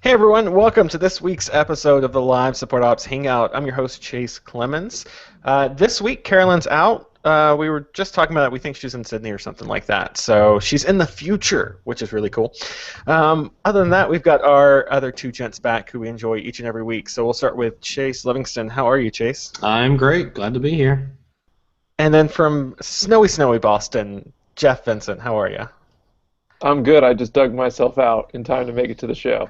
Hey everyone, welcome to this week's episode of the Live Support Ops Hangout. I'm your host, Chase Clemens. This week, Carolyn's out. We were just talking about it. We think she's in Sydney or something like that. So she's in the future, which is really cool. Other than that, we've got our other two gents back who we enjoy each and every week. So we'll start with Chase Livingston. How are you, Chase? I'm great. Glad to be here. And then from snowy Boston, Jeff Vincent. How are you? I'm good. I just dug myself out in time to make it to the show.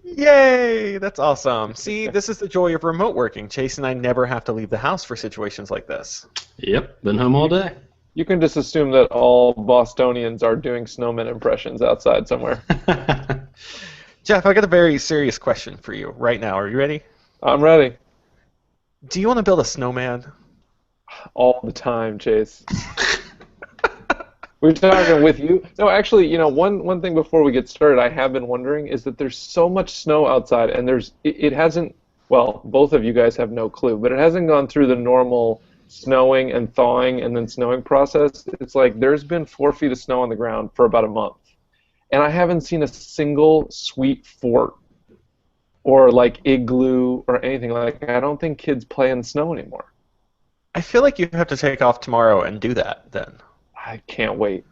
Yay! That's awesome. See, this is the joy of remote working. Chase and I never have to leave the house for situations like this. Yep, been home all day. You can just assume that all Bostonians are doing snowman impressions outside somewhere. Jeff, I got a very serious question for you right now. Are you ready? I'm ready. Do you want to build a snowman? All the time, Chase. We're talking with you. No, actually, one thing before we get started, I have been wondering is that there's so much snow outside, and it hasn't. Well, both of you guys have no clue, but it hasn't gone through the normal snowing and thawing and then snowing process. It's like there's been 4 feet of snow on the ground for about a month, and I haven't seen a single sweet fort or like igloo or anything like that. I don't think kids play in the snow anymore. I feel like you have to take off tomorrow and do that then. I can't wait.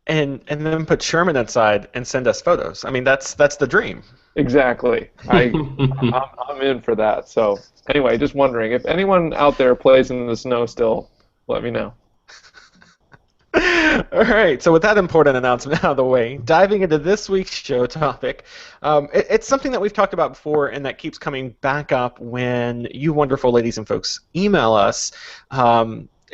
And then put Sherman inside and send us photos. I mean, that's the dream. Exactly. I'm in for that. So anyway, just wondering if anyone out there plays in the snow still, let me know. All right, so with that important announcement out of the way, diving into this week's show topic, it's something that we've talked about before and that keeps coming back up when you wonderful ladies and folks email us.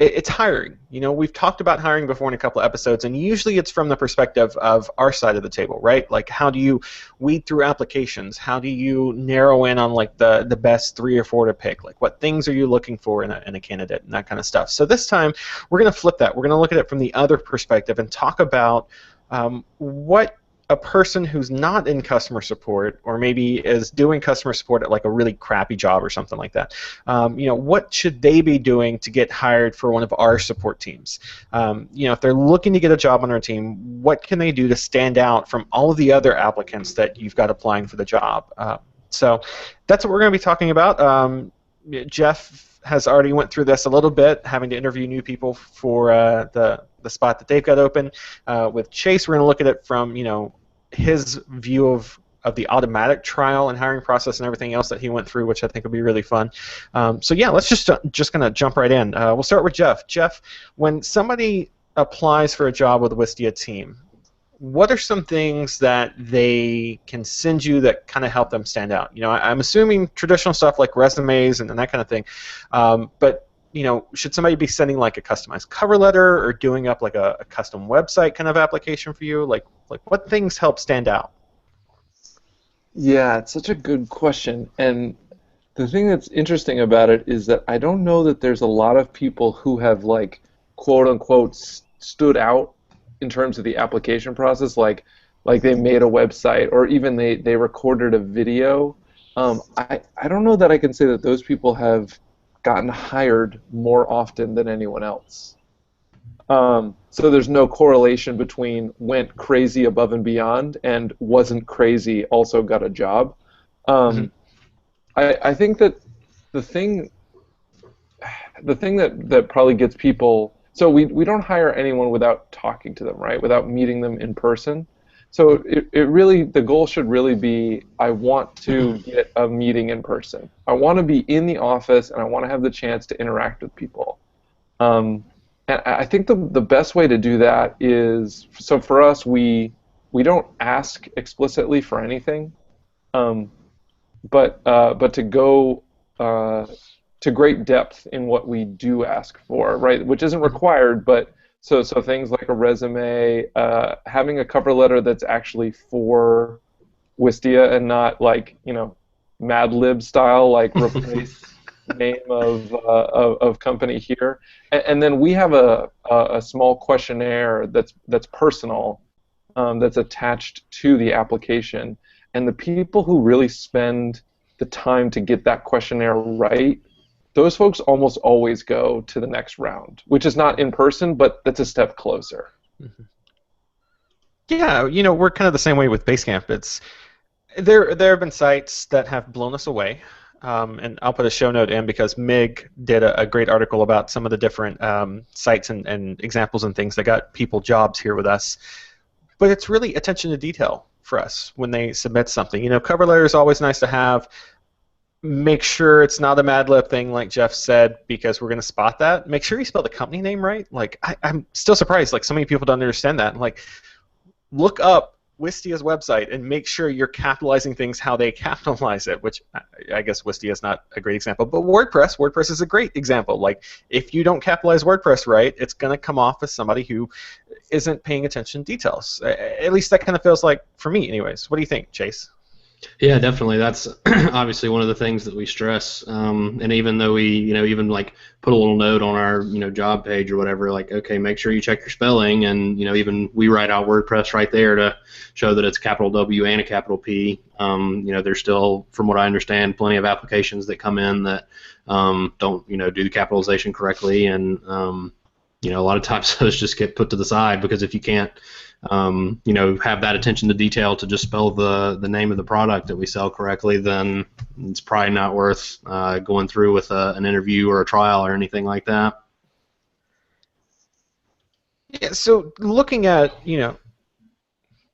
It's hiring. You know, we've talked about hiring before in a couple of episodes, and usually it's from the perspective of our side of the table, right? Like, how do you weed through applications? How do you narrow in on, like, the best 3 or 4 to pick? Like, what things are you looking for in a candidate and that kind of stuff? So this time, we're going to flip that. We're going to look at it from the other perspective and talk about what a person who's not in customer support or maybe is doing customer support at like a really crappy job or something like that, what should they be doing to get hired for one of our support teams? If they're looking to get a job on our team, what can they do to stand out from all of the other applicants that you've got applying for the job? So that's what we're going to be talking about. Jeff has already went through this a little bit, having to interview new people for the spot that they've got open. With Chase, we're going to look at it from, his view of the automatic trial and hiring process and everything else that he went through, which I think will be really fun. So yeah, let's just going to jump right in. We'll start with Jeff. Jeff, when somebody applies for a job with the Wistia team, what are some things that they can send you that kind of help them stand out? I'm assuming traditional stuff like resumes and that kind of thing, but should somebody be sending like a customized cover letter or doing up like a custom website kind of application for you? Like what things help stand out? Yeah, it's such a good question. And the thing that's interesting about it is that I don't know that there's a lot of people who have like quote unquote stood out in terms of the application process, like they made a website or even they recorded a video. I don't know that I can say that those people have gotten hired more often than anyone else. So there's no correlation between went crazy above and beyond and wasn't crazy, also got a job. I think that the thing that probably gets people, so we don't hire anyone without talking to them, right? Without meeting them in person. So it really, the goal should really be, I want to get a meeting in person. I want to be in the office, and I want to have the chance to interact with people. And I think the best way to do that is, so for us, we don't ask explicitly for anything, but to go to great depth in what we do ask for, right? Which isn't required, but So things like a resume, having a cover letter that's actually for Wistia and not like Mad Lib style, like replace name of company here. And then we have a small questionnaire that's personal, that's attached to the application. And the people who really spend the time to get that questionnaire right, those folks almost always go to the next round, which is not in person, but that's a step closer. Mm-hmm. Yeah, we're kind of the same way with Basecamp. There have been sites that have blown us away, and I'll put a show note in because Mig did a great article about some of the different sites and examples and things that got people jobs here with us. But it's really attention to detail for us when they submit something. Cover letter is always nice to have. Make sure it's not a Mad Lib thing like Jeff said, because we're going to spot that. Make sure you spell the company name right. Like, I'm still surprised, like, so many people don't understand that. Like, look up Wistia's website and make sure you're capitalizing things how they capitalize it, which I guess Wistia is not a great example, but WordPress is a great example. Like, if you don't capitalize WordPress right, it's going to come off as somebody who isn't paying attention to details. At least that kind of feels like for me anyways. What do you think, Chase? Yeah, definitely. That's obviously one of the things that we stress. And even though we, even like put a little note on our, job page or whatever, like, okay, make sure you check your spelling, and even we write out WordPress right there to show that it's capital W and a capital P. There's still, from what I understand, plenty of applications that come in that don't, do the capitalization correctly, and a lot of times those just get put to the side because if you can't have that attention to detail to just spell the name of the product that we sell correctly, then it's probably not worth going through with an interview or a trial or anything like that. Yeah, so looking at,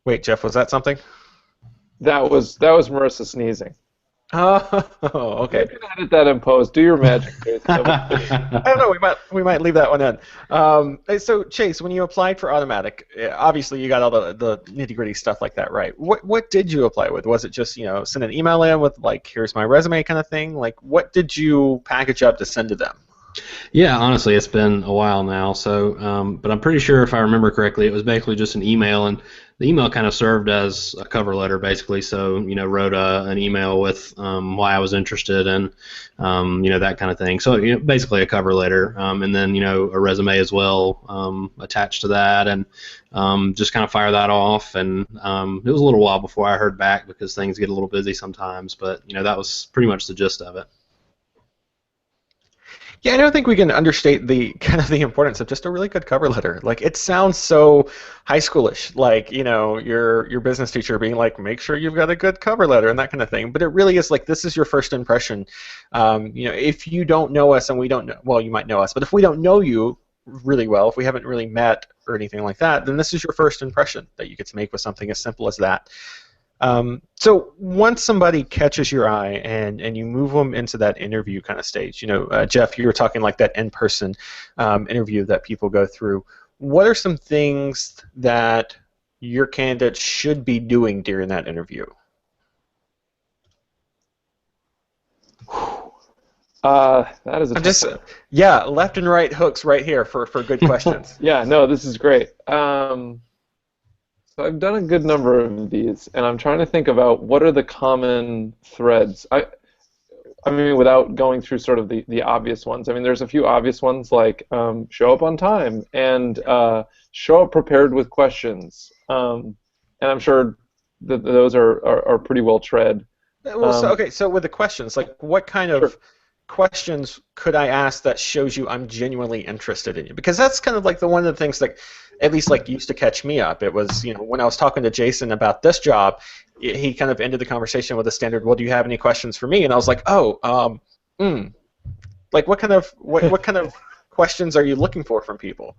wait, Jeff, was that something? That was Marissa sneezing. Oh, okay. You can edit that in post. Do your magic. I don't know. We might leave that one in. So Chase, when you applied for Automatic, obviously you got all the nitty-gritty stuff like that, right? What did you apply with? Was it just send an email in with like, here's my resume kind of thing? Like, what did you package up to send to them? Yeah, honestly, it's been a while now. So, but I'm pretty sure if I remember correctly, it was basically just an email, and the email kind of served as a cover letter, basically. So, wrote an email with why I was interested and that kind of thing. So, basically a cover letter, and then a resume as well attached to that, and just kind of fire that off. And it was a little while before I heard back because things get a little busy sometimes. But that was pretty much the gist of it. Yeah, I don't think we can understate the kind of the importance of just a really good cover letter. Like, it sounds so high schoolish, like your business teacher being like, make sure you've got a good cover letter and that kind of thing. But it really is like, this is your first impression. If you don't know us and we don't know, well, you might know us, but if we don't know you really well, if we haven't really met or anything like that, then this is your first impression that you get to make with something as simple as that. So once somebody catches your eye and you move them into that interview kind of stage, Jeff, you were talking like that in-person interview that people go through. What are some things that your candidate should be doing during that interview? That is a tough one. Yeah, left and right hooks right here for good questions. Yeah, no, this is great. So I've done a good number of these, and I'm trying to think about what are the common threads. I mean, without going through sort of the obvious ones. I mean, there's a few obvious ones like show up on time and show up prepared with questions. And I'm sure that those are pretty well tread. Well, okay, so with the questions, like what kind of questions could I ask that shows you I'm genuinely interested in you? Because that's kind of like one of the things that at least like used to catch me up. It was, when I was talking to Jason about this job, he kind of ended the conversation with a standard, well, do you have any questions for me? And I was like, like what kind of questions are you looking for from people?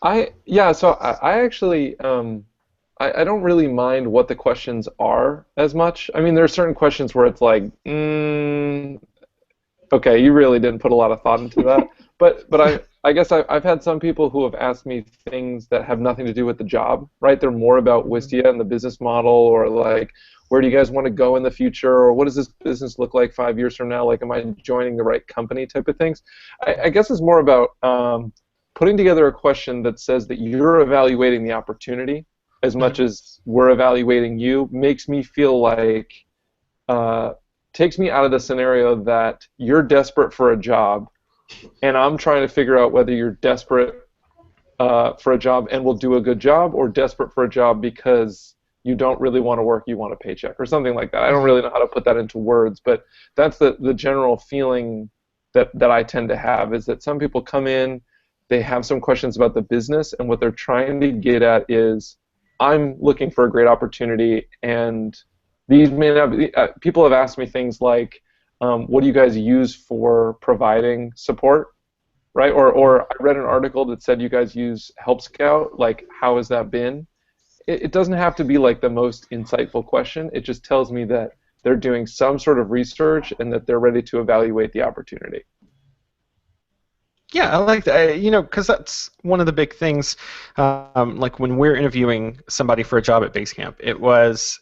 I actually I don't really mind what the questions are as much. I mean, there are certain questions where it's like, okay, you really didn't put a lot of thought into that. But I guess I've had some people who have asked me things that have nothing to do with the job, right? They're more about Wistia and the business model, or like, where do you guys want to go in the future, or what does this business look like 5 years from now? Like, am I joining the right company type of things? I guess it's more about putting together a question that says that you're evaluating the opportunity as much as we're evaluating you, makes me feel like, takes me out of the scenario that you're desperate for a job, and I'm trying to figure out whether you're desperate for a job and will do a good job, or desperate for a job because you don't really want to work, you want a paycheck, or something like that. I don't really know how to put that into words, but that's the general feeling that I tend to have, is that some people come in, they have some questions about the business, and what they're trying to get at is, I'm looking for a great opportunity, and these may not be, people have asked me things like, what do you guys use for providing support, right? Or I read an article that said you guys use Help Scout. Like, how has that been? It doesn't have to be like the most insightful question. It just tells me that they're doing some sort of research and that they're ready to evaluate the opportunity. Yeah, I like that. You know, because that's one of the big things. Like when we're interviewing somebody for a job at Basecamp, it was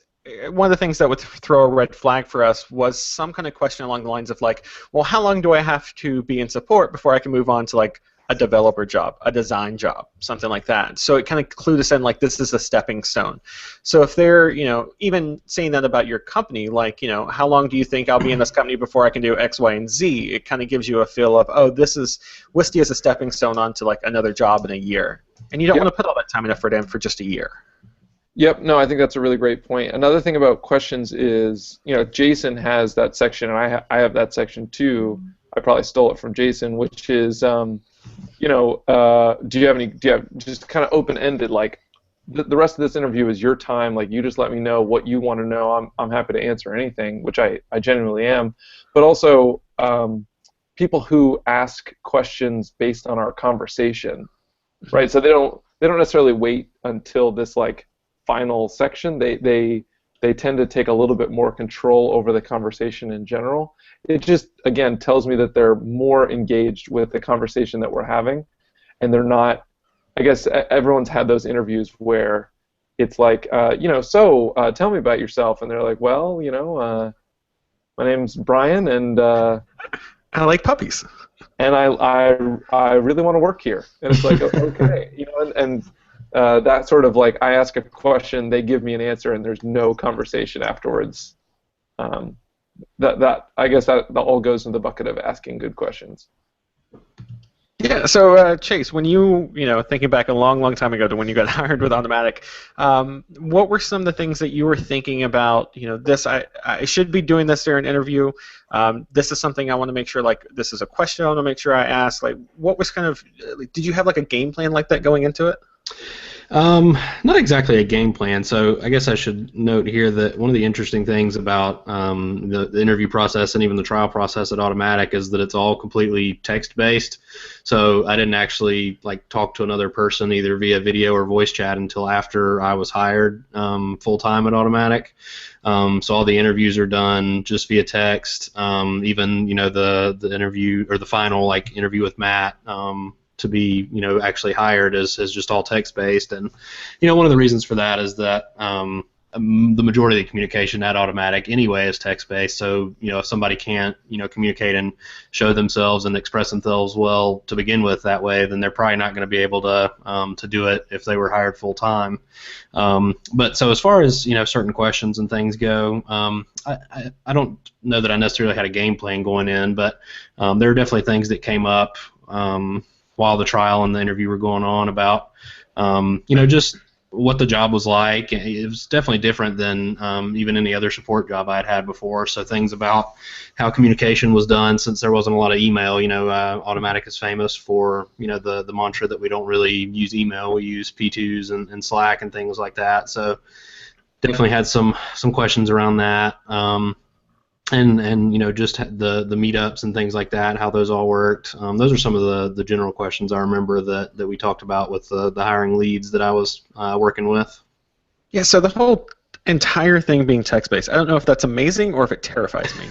one of the things that would throw a red flag for us was some kind of question along the lines of like, well, how long do I have to be in support before I can move on to like a developer job, a design job, something like that. So it kind of clued us in like this is a stepping stone. So if they're, you know, even saying that about your company, like, you know, how long do you think I'll be in this company before I can do X, Y, and Z? It kind of gives you a feel of, oh, this is Wisty as a stepping stone onto like another job in a year. And you don't want to put all that time and effort in for just a year. Yep, no, I think that's a really great point. Another thing about questions is, you know, Jason has that section, and I have that section too. I probably stole it from Jason, which is, you know, do you have just kind of open-ended, like, the rest of this interview is your time, like, you just let me know what you want to know. I'm happy to answer anything, which I genuinely am. But also, people who ask questions based on our conversation, right? So they don't necessarily wait until this, like, final section. They tend to take a little bit more control over the conversation in general. It just, again, tells me that they're more engaged with the conversation that we're having, and they're not, I guess everyone's had those interviews where it's like, you know, so tell me about yourself, and they're like, well, you know, my name's Brian, and I like puppies. And I really want to work here. And it's like, okay, you know, and that sort of like, I ask a question, they give me an answer, and there's no conversation afterwards. That I guess that all goes in the bucket of asking good questions. Yeah. So Chase, when you know, thinking back a long, long time ago to when you got hired with Automatic, what were some of the things that you were thinking about? You know, this I should be doing this during an interview. This is something I want to make sure, like, this is a question I want to make sure I ask. Like, what was kind of, like, did you have like a game plan like that going into it? Not exactly a game plan. So I guess I should note here that one of the interesting things about the interview process and even the trial process at Automatic is that it's all completely text-based. So I didn't actually like talk to another person either via video or voice chat until after I was hired full-time at Automatic. So all the interviews are done just via text. Even, you know, the interview or the final like interview with Matt. To be, you know, actually hired is just all text-based, and, you know, one of the reasons for that is that the majority of the communication at Automatic anyway is text-based. So, you know, if somebody can't, you know, communicate and show themselves and express themselves well to begin with that way, then they're probably not going to be able to do it if they were hired full-time. But so as far as, you know, certain questions and things go, I don't know that I necessarily had a game plan going in, but there are definitely things that came up while the trial and the interview were going on about, you know, just what the job was like. It was definitely different than even any other support job I'd had before. So things about how communication was done, since there wasn't a lot of email. You know, Automatic is famous for, you know, the mantra that we don't really use email, we use P2s and Slack and things like that. So definitely had some questions around that. And you know, just the meetups and things like that, how those all worked. Those are some of the general questions I remember that we talked about with the hiring leads that I was working with. Yeah, so the whole entire thing being text-based, I don't know if that's amazing or if it terrifies me.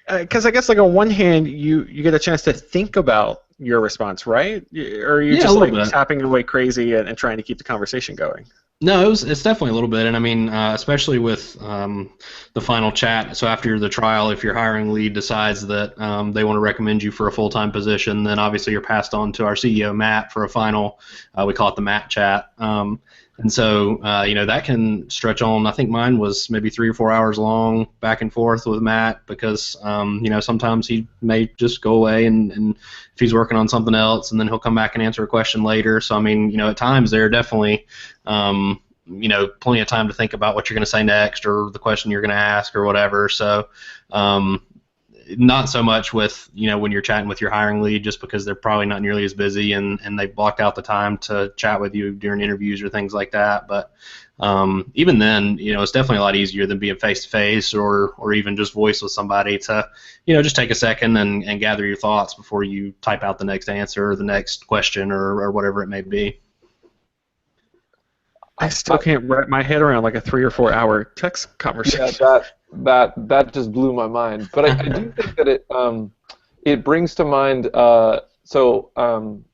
Because I guess, like, on one hand, you get a chance to think about your response, right? Or are you just like tapping away crazy and trying to keep the conversation going? No, it's definitely a little bit, and I mean, especially with the final chat. So after the trial, if your hiring lead decides that they want to recommend you for a full-time position, then obviously you're passed on to our CEO, Matt, for a final, we call it the Matt chat. And so, you know, that can stretch on. I think mine was maybe 3 or 4 hours long, back and forth with Matt, because, you know, sometimes he may just go away and if he's working on something else, and then he'll come back and answer a question later. So, I mean, you know, at times there are definitely, you know, plenty of time to think about what you're going to say next or the question you're going to ask or whatever. So, not so much with, when you're chatting with your hiring lead, just because they're probably not nearly as busy and they blocked out the time to chat with you during interviews or things like that. But even then, it's definitely a lot easier than being face-to-face or even just voice with somebody to, just take a second and gather your thoughts before you type out the next answer or the next question or whatever it may be. I still can't wrap my head around like a 3 or 4 hour text conversation. Yeah, that just blew my mind. But I do think that it brings to mind.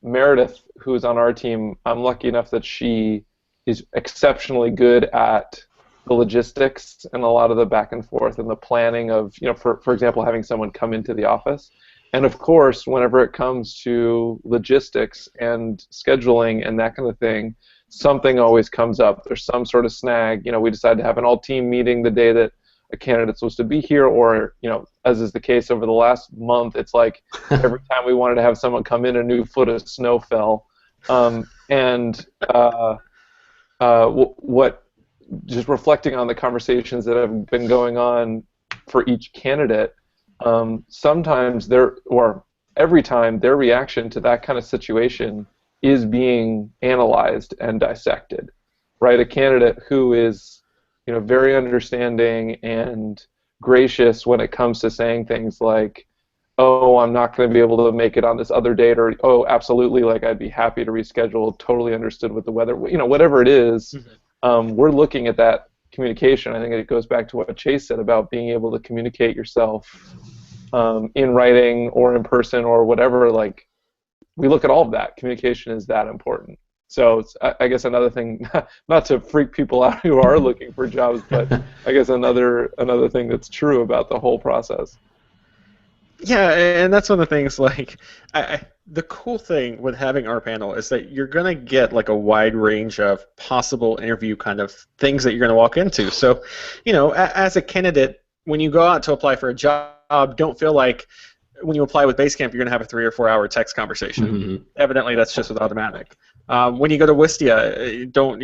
Meredith, who's on our team, I'm lucky enough that she is exceptionally good at the logistics and a lot of the back and forth and the planning of, for example, having someone come into the office. And of course, whenever it comes to logistics and scheduling and that kind of thing, something always comes up. There's some sort of snag. We decide to have an all-team meeting the day that a candidate's supposed to be here, or, as is the case over the last month, it's like every time we wanted to have someone come in, a new foot of snow fell. Just reflecting on the conversations that have been going on for each candidate, sometimes every time their reaction to that kind of situation is being analyzed and dissected, right? A candidate who is, very understanding and gracious when it comes to saying things like, "Oh, I'm not going to be able to make it on this other date," or "Oh, absolutely, like I'd be happy to reschedule. Totally understood with the weather." Whatever it is, we're looking at that communication. I think it goes back to what Chase said about being able to communicate yourself in writing or in person or whatever. Like, we look at all of that. Communication is that important. So I guess another thing, not to freak people out who are looking for jobs, but I guess another thing that's true about the whole process. Yeah, and that's one of the things, like, the cool thing with having our panel is that you're going to get, like, a wide range of possible interview kind of things that you're going to walk into. So, as a candidate, when you go out to apply for a job, don't feel like when you apply with Basecamp, you're going to have a 3 or 4 hour text conversation. Mm-hmm. Evidently, that's just with Automatic. When you go to Wistia, don't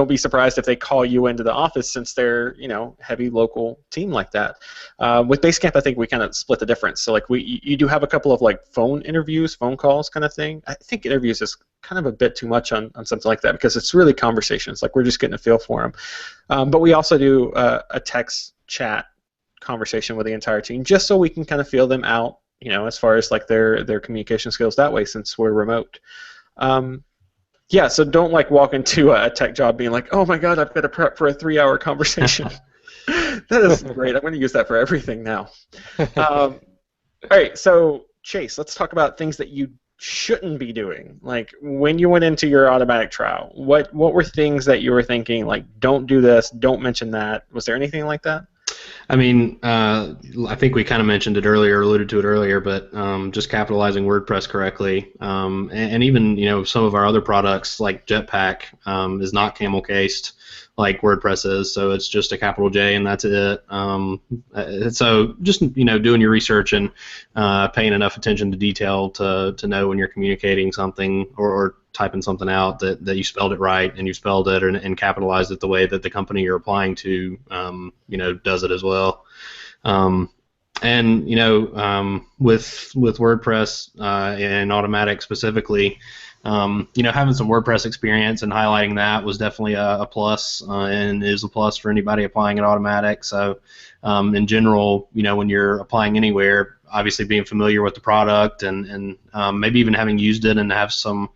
be surprised if they call you into the office, since they're heavy local team like that. With Basecamp, I think we kind of split the difference. So like you do have a couple of like phone calls kind of thing. I think interviews is kind of a bit too much on something like that, because it's really conversations. Like, we're just getting a feel for them. But we also do a text chat conversation with the entire team, just so we can kind of feel them out, as far as like their communication skills that way, since we're remote. Yeah, so don't like walk into a tech job being like, "Oh my God, I've got to prep for a 3 hour conversation." That is great. I'm going to use that for everything now. All right, so Chase, let's talk about things that you shouldn't be doing. Like, when you went into your Automatic trial, what were things that you were thinking, like, don't do this, don't mention that? Was there anything like that? I mean, I think we kind of mentioned it earlier, alluded to it earlier, but just capitalizing WordPress correctly, and even some of our other products like Jetpack is not camel cased like WordPress is, so it's just a capital J and that's it. So just doing your research and paying enough attention to detail to know when you're communicating something or typing something out that you spelled it right and you spelled it and capitalized it the way that the company you're applying to does it as well. And with WordPress and Automatic specifically, having some WordPress experience and highlighting that was definitely a plus, and is a plus for anybody applying at Automatic. So in general, when you're applying anywhere, obviously being familiar with the product and maybe even having used it and have some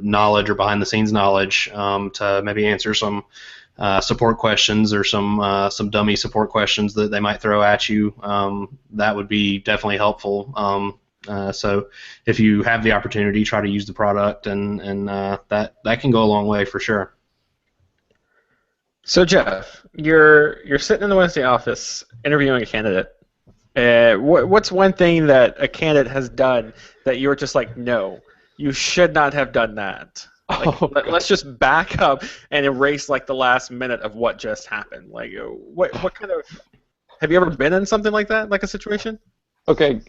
knowledge or behind the scenes knowledge to maybe answer some support questions or some dummy support questions that they might throw at you, that would be definitely helpful. So if you have the opportunity, try to use the product, and that can go a long way for sure. So Jeff, you're sitting in the Wednesday office interviewing a candidate. What's one thing that a candidate has done that you were just like, no, you should not have done that? Like, let's just back up and erase like the last minute of what just happened. Like, what kind of, have you ever been in something like that, like a situation? Okay,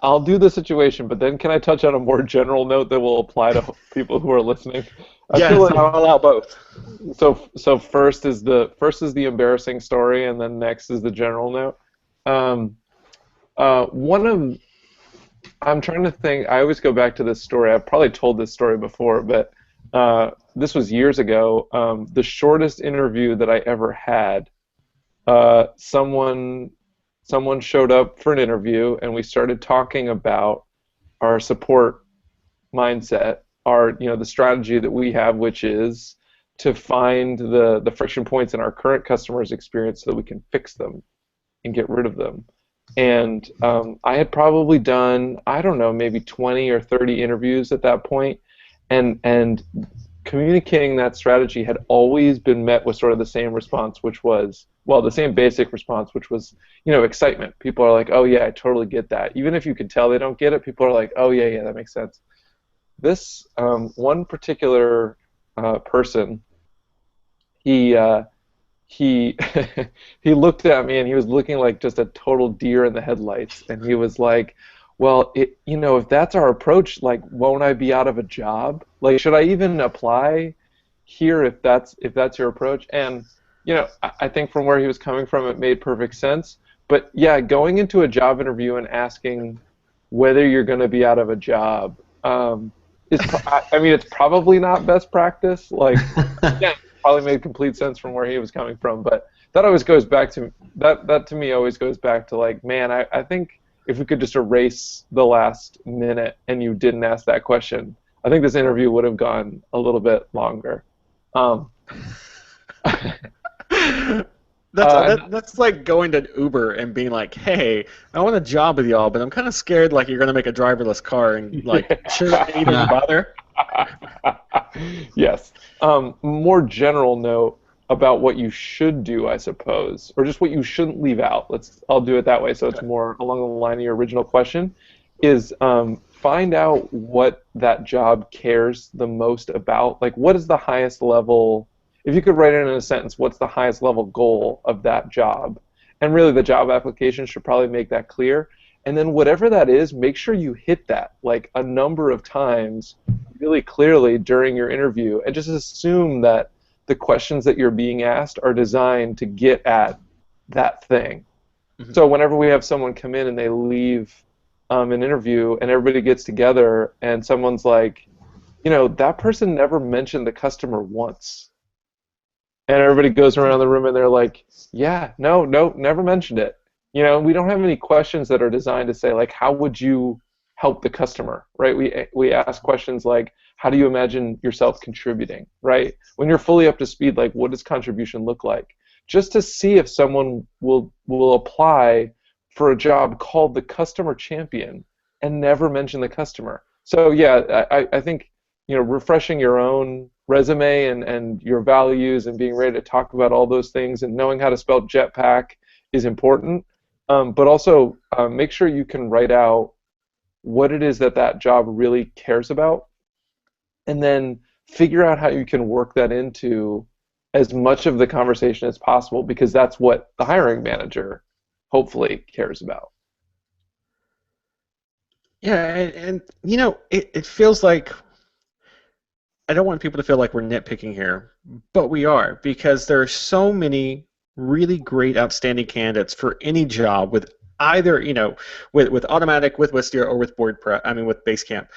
I'll do the situation, but then can I touch on a more general note that will apply to people who are listening? I feel Yes, like I'll allow both. so first is the embarrassing story, and then next is the general note. Um, one of I'm trying to think. I always go back to this story. I've probably told this story before, but this was years ago. The shortest interview that I ever had. Someone showed up for an interview, and we started talking about our support mindset, the strategy that we have, which is to find the friction points in our current customers' experience so that we can fix them and get rid of them. And I had probably done, I don't know, maybe 20 or 30 interviews at that point, and communicating that strategy had always been met with sort of the same response, which was, well, the same basic response, which was, excitement. People are like, oh yeah, I totally get that. Even if you can tell they don't get it, people are like, oh yeah, yeah, that makes sense. This one particular person, he he he looked at me and he was looking like just a total deer in the headlights, and he was like, well, if that's our approach, like, won't I be out of a job? Like, should I even apply here if that's your approach? And I think from where he was coming from, it made perfect sense. But yeah, going into a job interview and asking whether you're going to be out of a job, I mean, it's probably not best practice. Like, yeah, probably made complete sense from where he was coming from. But that always goes back to that to me always goes back to, like, man, I think if we could just erase the last minute and you didn't ask that question, I think this interview would have gone a little bit longer. Um, That's like going to Uber and being like, "Hey, I want a job with y'all, but I'm kind of scared like you're gonna make a driverless car, and like, should I even Yeah. bother?" Yes. More general note about what you should do, I suppose, or just what you shouldn't leave out. I'll do it that way, so it's more along the line of your original question. Is find out what that job cares the most about. Like, what is the highest level? If you could write it in a sentence, what's the highest level goal of that job? And really, the job application should probably make that clear. And then whatever that is, make sure you hit that like a number of times really clearly during your interview, and just assume that the questions that you're being asked are designed to get at that thing. Mhm. So whenever we have someone come in and they leave an interview and everybody gets together and someone's like, that person never mentioned the customer once. And everybody goes around the room and they're like, yeah, no, no, never mentioned it. We don't have any questions that are designed to say, like, how would you help the customer, right? We ask questions like, how do you imagine yourself contributing, right? When you're fully up to speed, like, what does contribution look like? Just to see if someone will apply for a job called the customer champion and never mention the customer. So yeah, I think refreshing your own resume and your values and being ready to talk about all those things and knowing how to spell jetpack is important. But also make sure you can write out what it is that job really cares about, and then figure out how you can work that into as much of the conversation as possible, because that's what the hiring manager hopefully cares about. Yeah, and it feels like I don't want people to feel like we're nitpicking here, but we are, because there are so many really great, outstanding candidates for any job with either, with Automatic, with Wistia, or with with Basecamp.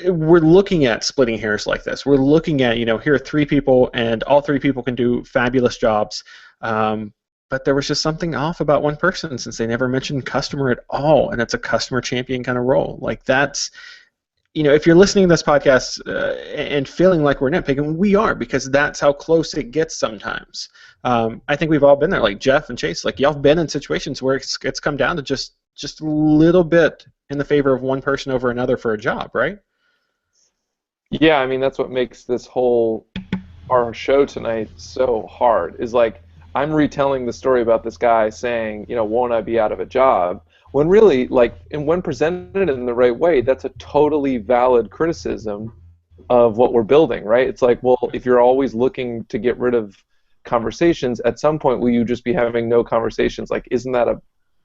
We're looking at splitting hairs like this. We're looking at, here are three people, and all three people can do fabulous jobs. But there was just something off about one person, since they never mentioned customer at all, and it's a customer champion kind of role. Like, that's, if you're listening to this podcast and feeling like we're nitpicking, we are, because that's how close it gets sometimes. I think we've all been there, like Jeff and Chase. Like, y'all have been in situations where it's come down to just a little bit in the favor of one person over another for a job, right? Yeah, I mean, that's what makes our show tonight so hard, is like, I'm retelling the story about this guy saying, won't I be out of a job? When really, like, and when presented in the right way, that's a totally valid criticism of what we're building, right? It's like, well, if you're always looking to get rid of conversations, at some point will you just be having no conversations? Like, isn't that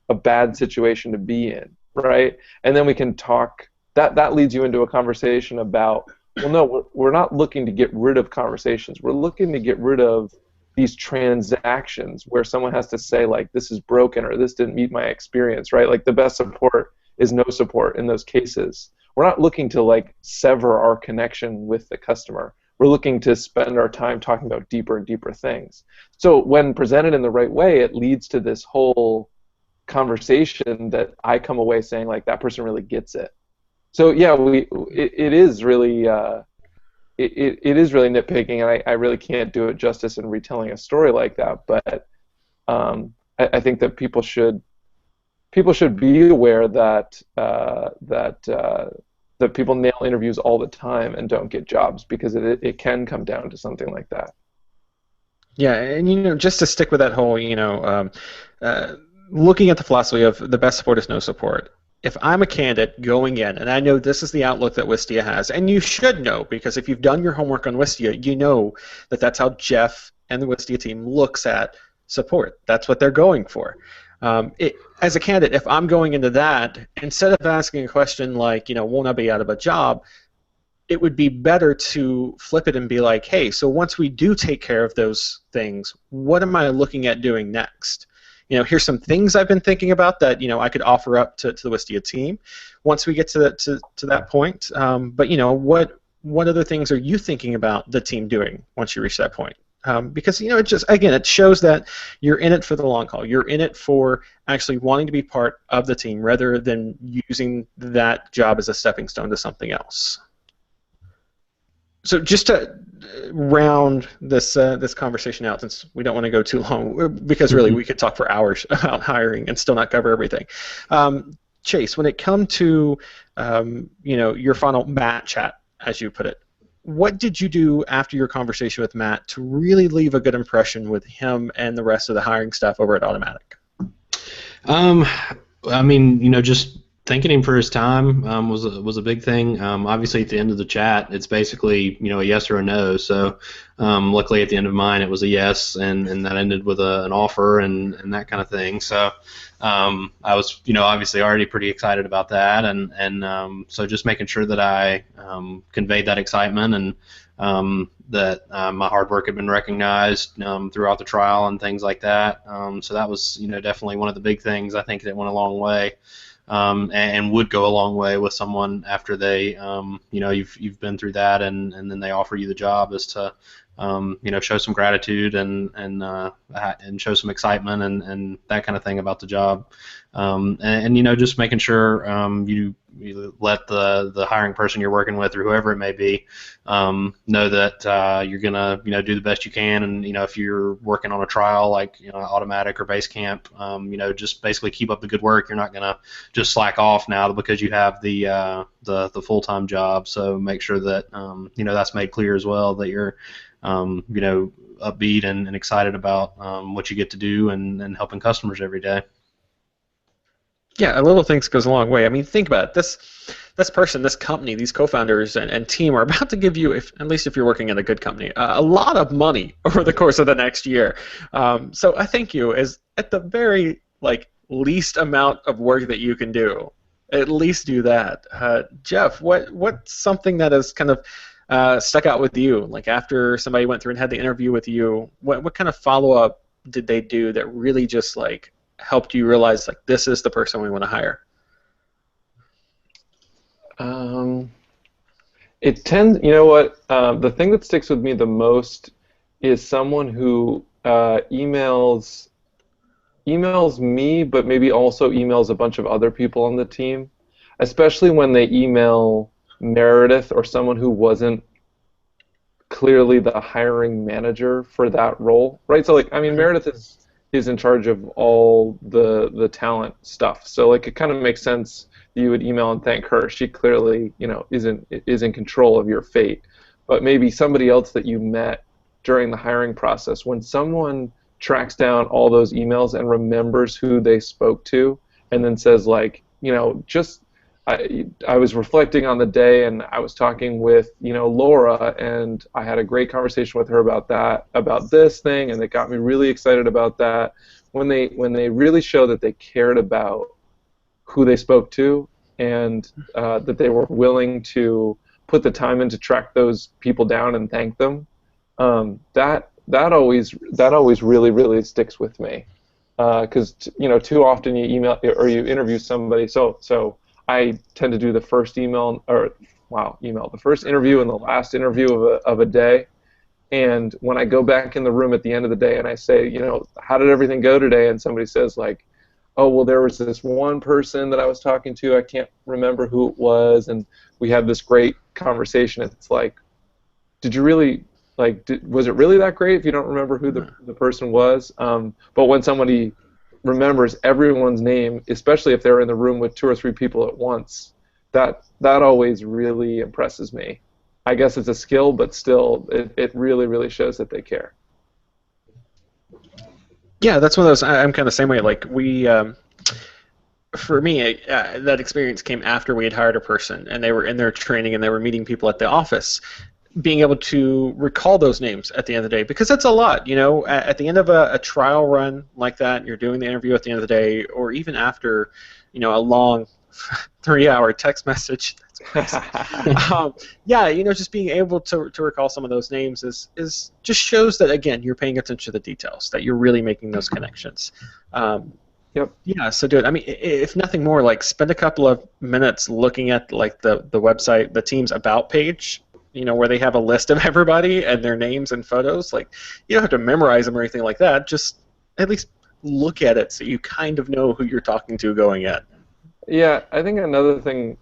a bad situation to be in, right? And then we can talk. That leads you into a conversation about, well, no, we're not looking to get rid of conversations. We're looking to get rid of these transactions where someone has to say, like, this is broken or this didn't meet my experience, right? Like, the best support is no support in those cases. We're not looking to, like, sever our connection with the customer. We're looking to spend our time talking about deeper and deeper things. So when presented in the right way, it leads to this whole conversation that I come away saying, like, that person really gets it. So yeah, it is really it is really nitpicking, and I really can't do it justice in retelling a story like that. But I think that people should be aware that that people nail interviews all the time and don't get jobs, because it can come down to something like that. Yeah, and just to stick with that whole, looking at the philosophy of the best support is no support. If I'm a candidate going in, and I know this is the outlook that Wistia has, and you should know, because if you've done your homework on Wistia, you know that that's how Jeff and the Wistia team looks at support. That's what they're going for. As a candidate, if I'm going into that, instead of asking a question like, won't I be out of a job, it would be better to flip it and be like, hey, so once we do take care of those things, what am I looking at doing next? Here's some things I've been thinking about that I could offer up to the Wistia team once we get to that point. But what other things are you thinking about the team doing once you reach that point? Because it shows that you're in it for the long haul. You're in it for actually wanting to be part of the team rather than using that job as a stepping stone to something else. So just to round this conversation out, since we don't want to go too long, because really we could talk for hours about hiring and still not cover everything. Chase, when it comes to your final Matt chat, as you put it, what did you do after your conversation with Matt to really leave a good impression with him and the rest of the hiring staff over at Automatic? Just thanking him for his time was a big thing. Obviously, at the end of the chat, it's basically a yes or a no. So, luckily, at the end of mine, it was a yes, and that ended with an offer and that kind of thing. So, I was obviously already pretty excited about that, and so just making sure that I conveyed that excitement and that my hard work had been recognized throughout the trial and things like that. So that was definitely one of the big things. I think that went a long way. And would go a long way with someone after they, you've been through that, and then they offer you the job, is to, show some gratitude and show some excitement and that kind of thing about the job, and just making sure you let the hiring person you're working with, or whoever it may be, know that you're gonna do the best you can, and if you're working on a trial like Automatic or Basecamp, just basically keep up the good work. You're not gonna just slack off now because you have the full-time job. So make sure that that's made clear as well, that you're upbeat and excited about what you get to do and helping customers every day. Yeah, a little things goes a long way. I mean, think about it. This person, this company, these co-founders and team are about to give you, at least if you're working at a good company, a lot of money over the course of the next year. So I think you is at the very least amount of work that you can do. At least do that. Jeff, what's something that has kind of stuck out with you? Like after somebody went through and had the interview with you, what kind of follow-up did they do that really just helped you realize this is the person we want to hire? It tends, the thing that sticks with me the most is someone who emails me, but maybe also emails a bunch of other people on the team, especially when they email Meredith or someone who wasn't clearly the hiring manager for that role, right? So Meredith is in charge of all the talent stuff, so it kind of makes sense you would email and thank her. She clearly is in control of your fate. But maybe somebody else that you met during the hiring process, when someone tracks down all those emails and remembers who they spoke to, and then says I was reflecting on the day, and I was talking with Laura, and I had a great conversation with her about this thing, and it got me really excited about that. when they really show that they cared about who they spoke to, and that they were willing to put the time in to track those people down and thank them, that always really sticks with me. Because too often you email or you interview somebody. So I tend to do the first email the first interview and the last interview of a day. And when I go back in the room at the end of the day and I say, how did everything go today? And somebody says like, oh, well, there was this one person that I was talking to. I can't remember who it was, and we had this great conversation. It's like, did you really, was it really that great if you don't remember who the person was? But when somebody remembers everyone's name, especially if they're in the room with 2 or 3 people at once, that always really impresses me. I guess it's a skill, but still, it really shows that they care. Yeah, that's one of those. I'm kind of the same way. Like for me, that experience came after we had hired a person, and they were in their training, and they were meeting people at the office. Being able to recall those names at the end of the day, because that's a lot. At the end of a trial run like that, you're doing the interview at the end of the day, or even after, a long 3-hour text message. That's crazy. Just being able to recall some of those names is just shows that, again, you're paying attention to the details, that you're really making those connections. Yep. Yeah, so do it. I mean, if nothing more, spend a couple of minutes looking at the website, the team's about page, where they have a list of everybody and their names and photos. You don't have to memorize them or anything like that. Just at least look at it so you kind of know who you're talking to going in. Yeah, I think another thing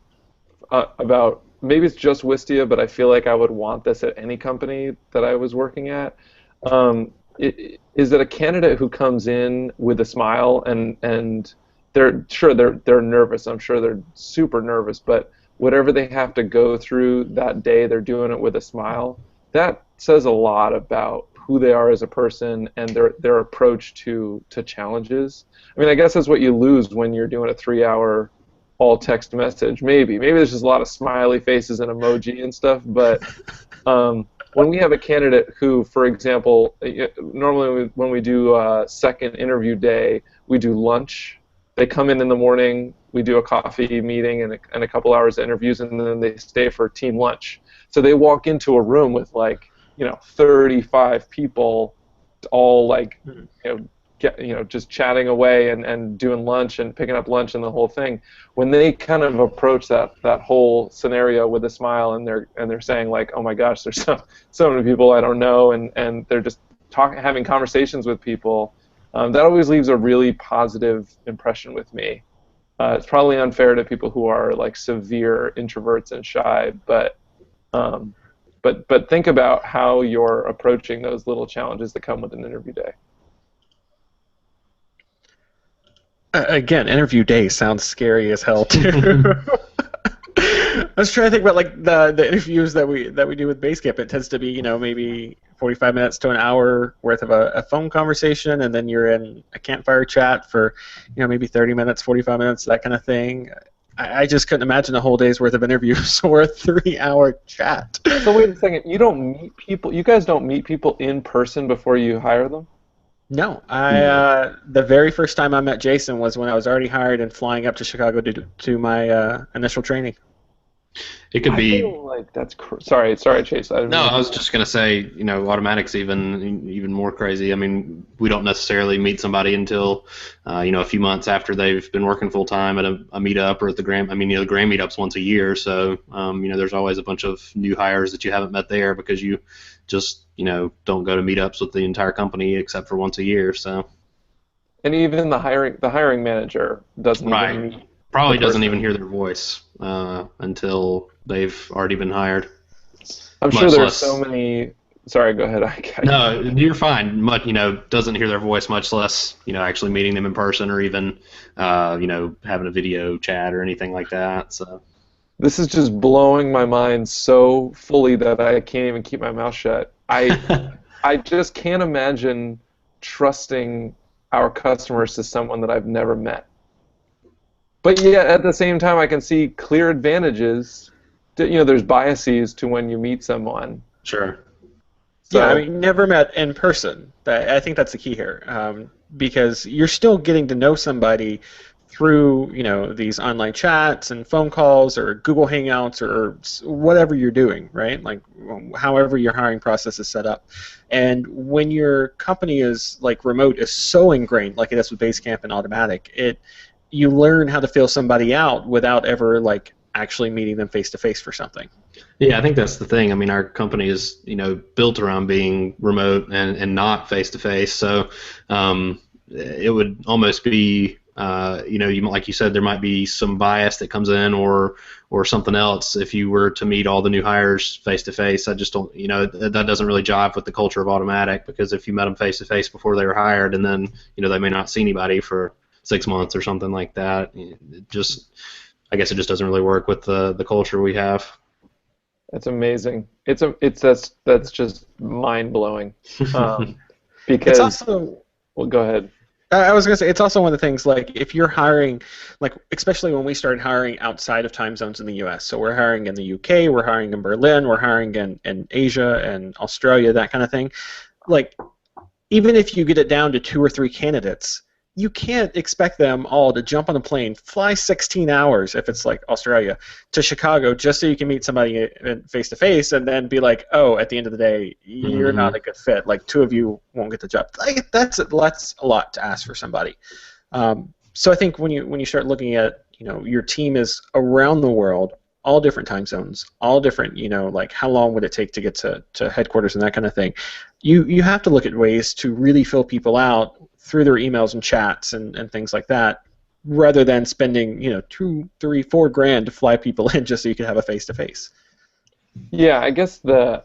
about, maybe it's just Wistia, but I feel like I would want this at any company that I was working at, is that a candidate who comes in with a smile and they're nervous. I'm sure they're super nervous, but whatever they have to go through that day, they're doing it with a smile. That says a lot about who they are as a person and their approach to challenges. I mean, I guess that's what you lose when you're doing a 3-hour all text message. Maybe there's just a lot of smiley faces and emoji and stuff, but when we have a candidate who, for example, normally when we do a second interview day, we do lunch. They come in the morning, we do a coffee meeting and a couple hours of interviews, and then they stay for team lunch. So they walk into a room with 35 people, all just chatting away and doing lunch and picking up lunch and the whole thing. When they kind of approach that whole scenario with a smile and they're saying oh my gosh, there's so many people I don't know, and they're just having conversations with people, that always leaves a really positive impression with me. It's probably unfair to people who are severe introverts and shy, but think about how you're approaching those little challenges that come with an interview day. Again, interview day sounds scary as hell too. I was trying to think about the interviews that we do with Basecamp. It tends to be maybe 45 minutes to an hour worth of a phone conversation, and then you're in a campfire chat for maybe 30 minutes, 45 minutes, that kind of thing. I just couldn't imagine a whole day's worth of interviews or a 3-hour chat. So wait a second, you guys don't meet people in person before you hire them? No, the very first time I met Jason was when I was already hired and flying up to Chicago to do my initial training. It could be. I feel like that's sorry, Chase. I was just gonna say, Automatic's even more crazy. I mean, we don't necessarily meet somebody until, a few months after they've been working full time at a meetup or at the Graham. I mean, the Graham meetups once a year, so there's always a bunch of new hires that you haven't met there because you just don't go to meetups with the entire company except for once a year. So. And even the hiring manager doesn't even meet. Probably doesn't even hear their voice until they've already been hired. I'm sure there's so many. Sorry, go ahead. No, you're fine. Doesn't hear their voice, much less actually meeting them in person or even having a video chat or anything like that. So this is just blowing my mind so fully that I can't even keep my mouth shut. I just can't imagine trusting our customers to someone that I've never met. But yet, at the same time, I can see clear advantages. There's biases to when you meet someone. Sure. So, yeah, never met in person. I think that's the key here. because you're still getting to know somebody through these online chats and phone calls or Google Hangouts or whatever you're doing, right? Like however your hiring process is set up. And when your company is like remote is so ingrained, like it is with Basecamp and Automatic, you learn how to fill somebody out without ever like actually meeting them face to face for something. Yeah, I think that's the thing. I mean, our company is built around being remote and not face to face. So it would almost be like you said, there might be some bias that comes in or something else if you were to meet all the new hires face to face. I just don't, that doesn't really jive with the culture of Automatic, because if you met them face to face before they were hired and then they may not see anybody for 6 months or something like that, I guess it just doesn't really work with the culture we have. That's amazing. That's just mind blowing. Because it's also, well, go ahead. I was going to say, it's also one of the things, like, if you're hiring, like, especially when we started hiring outside of time zones in the U.S., so we're hiring in the U.K., we're hiring in Berlin, we're hiring in Asia and Australia, that kind of thing. Like, even if you get it down to 2 or 3 candidates, you can't expect them all to jump on a plane, fly 16 hours, if it's like Australia, to Chicago just so you can meet somebody face to face and then be like, oh, at the end of the day, you're not a good fit. Like, 2 of you won't get the job. Like, that's a lot to ask for somebody. So I think when you start looking at, your team is around the world, all different time zones, all different, like how long would it take to get to headquarters and that kind of thing. You have to look at ways to really fill people out through their emails and chats and things like that, rather than spending $2, $3, $4 to fly people in just so you can have a face to face. Yeah, I guess the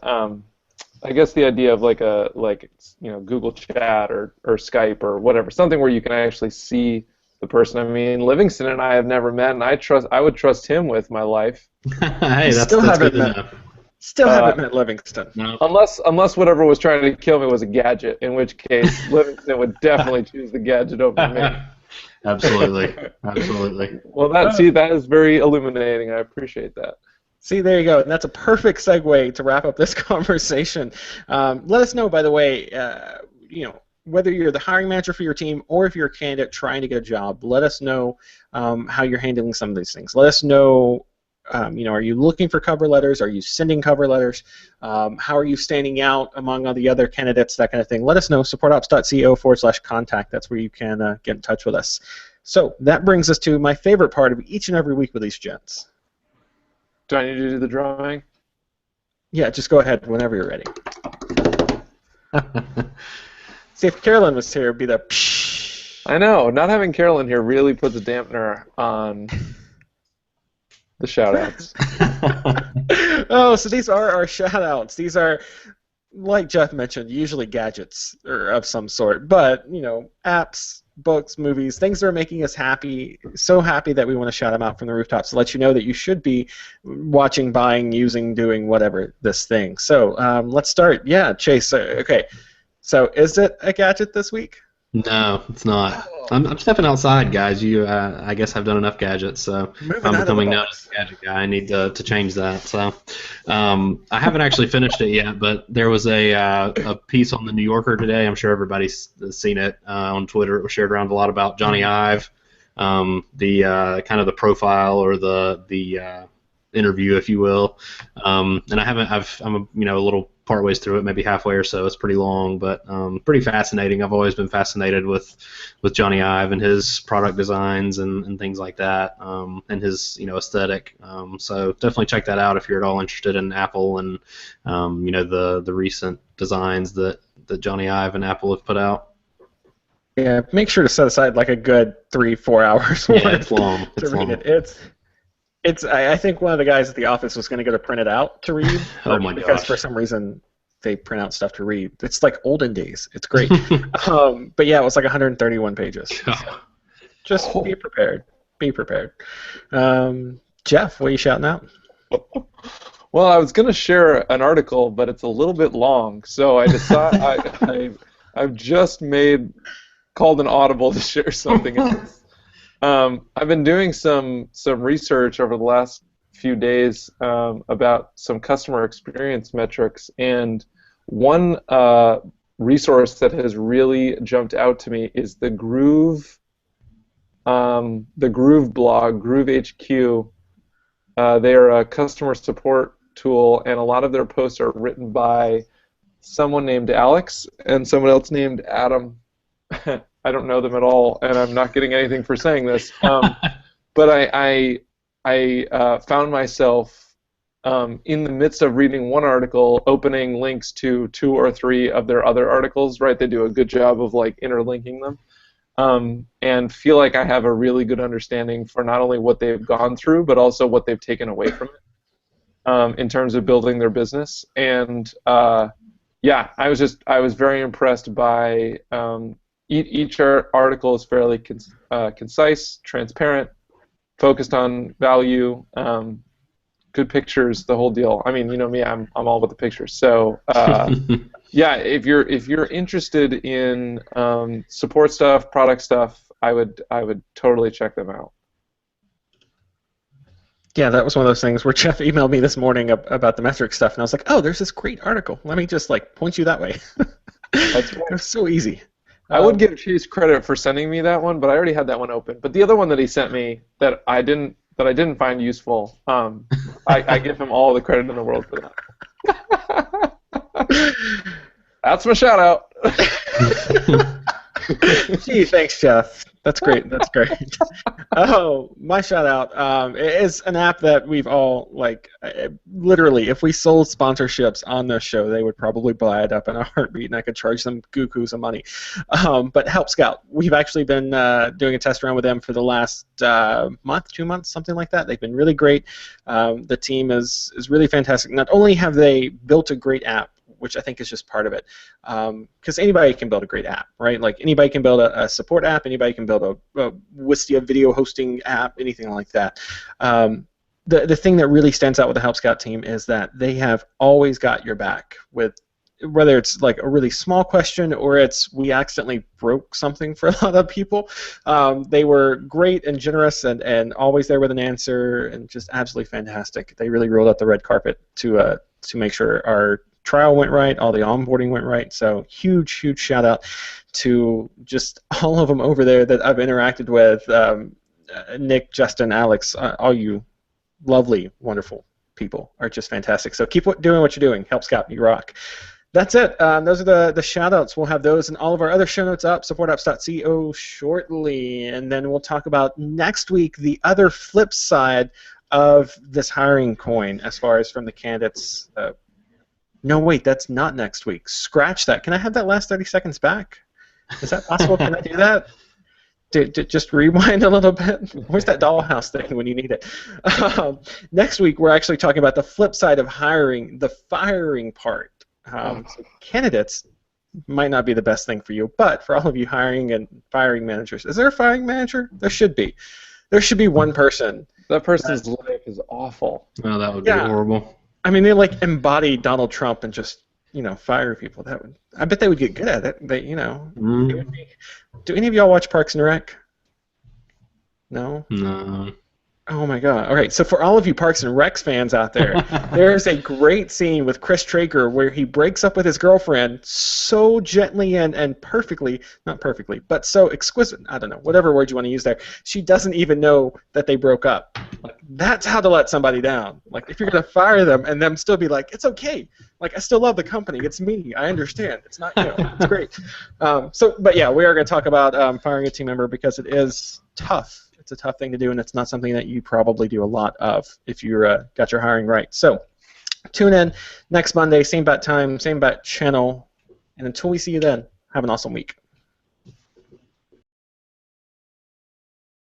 idea of Google Chat or Skype or whatever, something where you can actually see the person. I mean, Livingston and I have never met, and I would trust him with my life. Hey, that's good enough. Still haven't met Livingston. No. Unless whatever was trying to kill me was a gadget, in which case Livingston would definitely choose the gadget over me. Absolutely. Well, that is very illuminating. I appreciate that. See, there you go. And that's a perfect segue to wrap up this conversation. Let us know, by the way, whether you're the hiring manager for your team or if you're a candidate trying to get a job, let us know how you're handling some of these things. Let us know, are you looking for cover letters? Are you sending cover letters? How are you standing out among all the other candidates, that kind of thing. Let us know, supportops.co/contact. That's where you can get in touch with us. So that brings us to my favorite part of each and every week with these gents. Do I need to do the drawing? Yeah, just go ahead whenever you're ready. See, if Carolyn was here, it'd be the pshh. I know. Not having Carolyn here really puts a dampener on the shout-outs. Oh, so these are our shout-outs. These are, like Jeff mentioned, usually gadgets or of some sort, but, apps, books, movies, things that are making us happy, so happy that we want to shout them out from the rooftops to let you know that you should be watching, buying, using, doing whatever this thing. So let's start. Yeah, Chase, okay. So is it a gadget this week? No, it's not. I'm stepping outside, guys. I guess I've done enough gadgets, so I'm becoming known as a gadget guy. I need to change that. So I haven't actually finished it yet, but there was a piece on the New Yorker today. I'm sure everybody's seen it on Twitter. It was shared around a lot about Johnny Ive, the kind of the profile or the interview, if you will. And I'm a little part ways through it, maybe halfway or so. It's pretty long, but pretty fascinating. I've always been fascinated with Johnny Ive and his product designs and things like that, and his aesthetic. So definitely check that out if you're at all interested in Apple and the recent designs that Johnny Ive and Apple have put out. Yeah, make sure to set aside like a good 3-4 hours. Yeah, it's long. To read it. I think one of the guys at the office was going to go to print it out to read. Oh my because gosh. For some reason they print out stuff to read. It's like olden days. It's great. But yeah, it was like 131 pages. So just be prepared. Be prepared. Jeff, what are you shouting out? Well, I was going to share an article, but it's a little bit long, so I decided I've just called an audible to share something else. I've been doing some research over the last few days about some customer experience metrics, and one resource that has really jumped out to me is the Groove blog, Groove HQ. They're a customer support tool, and a lot of their posts are written by someone named Alex and someone else named Adam. I don't know them at all, and I'm not getting anything for saying this. But I found myself in the midst of reading one article, opening links to 2 or 3 of their other articles. Right, they do a good job of like interlinking them, and feel like I have a really good understanding for not only what they've gone through, but also what they've taken away from it in terms of building their business. And yeah, I was very impressed by each article is fairly concise, transparent, focused on value, good pictures, the whole deal. I mean, you know me, I'm all about the pictures. So yeah, if you're interested in support stuff, product stuff, I would totally check them out. Yeah, that was one of those things where Jeff emailed me this morning about the metric stuff, and I was like, oh, there's this great article. Let me just like point you that way. That's right. It was so easy. I would give Chase credit for sending me that one, but I already had that one open. But the other one that he sent me that I didn't find useful, I give him all the credit in the world for that. That's my shout out. Gee, thanks, Jeff. That's great. That's great. Oh, my shout out is an app that we've all literally, if we sold sponsorships on this show, they would probably buy it up in a heartbeat, and I could charge them cuckoo some money. But Help Scout, we've actually been doing a test run with them for the last month, 2 months, something like that. They've been really great. The team is really fantastic. Not only have they built a great app, which I think is just part of it, because anybody can build a great app, right? Like anybody can build a support app, anybody can build a Wistia video hosting app, anything like that. The thing that really stands out with the Help Scout team is that they have always got your back with whether it's like a really small question or it's we accidentally broke something for a lot of people. They were great and generous and always there with an answer and just absolutely fantastic. They really rolled out the red carpet to make sure our trial went right, all the onboarding went right, so huge shout out to just all of them over there that I've interacted with, Nick, Justin, Alex, all you lovely, wonderful people are just fantastic. So keep doing what you're doing. Help Scout, you rock. That's it. Those are the shout outs. We'll have those and all of our other show notes up, supportapps.co shortly, and then we'll talk about next week the other flip side of this hiring coin as far as from the candidates. No, wait, that's not next week. Scratch that. Can I have that last 30 seconds back? Is that possible? Can I do that? Just rewind a little bit? Where's that dollhouse thing when you need it? Next week, we're actually talking about the flip side of hiring, the firing part. So candidates might not be the best thing for you, but for all of you hiring and firing managers, is there a firing manager? There should be. There should be one person. That person's life is awful. Oh, that would be horrible. I mean, they like embody Donald Trump and just fire people. I bet they would get good at it. They they would be. Do any of y'all watch Parks and Rec? No. No. Oh my God! All right, so for all of you Parks and Rec fans out there, there's a great scene with Chris Traeger where he breaks up with his girlfriend so gently and perfectly, not perfectly, but so exquisite. I don't know, whatever word you want to use there. She doesn't even know that they broke up. Like that's how to let somebody down. Like if you're gonna fire them and them still be like, it's okay. Like I still love the company. It's me. I understand. It's not you. It's great. But yeah, we are gonna talk about firing a team member because it is tough. It's a tough thing to do, and it's not something that you probably do a lot of if you're got your hiring right. So tune in next Monday, same bat time, same bat channel, and until we see you then, have an awesome week.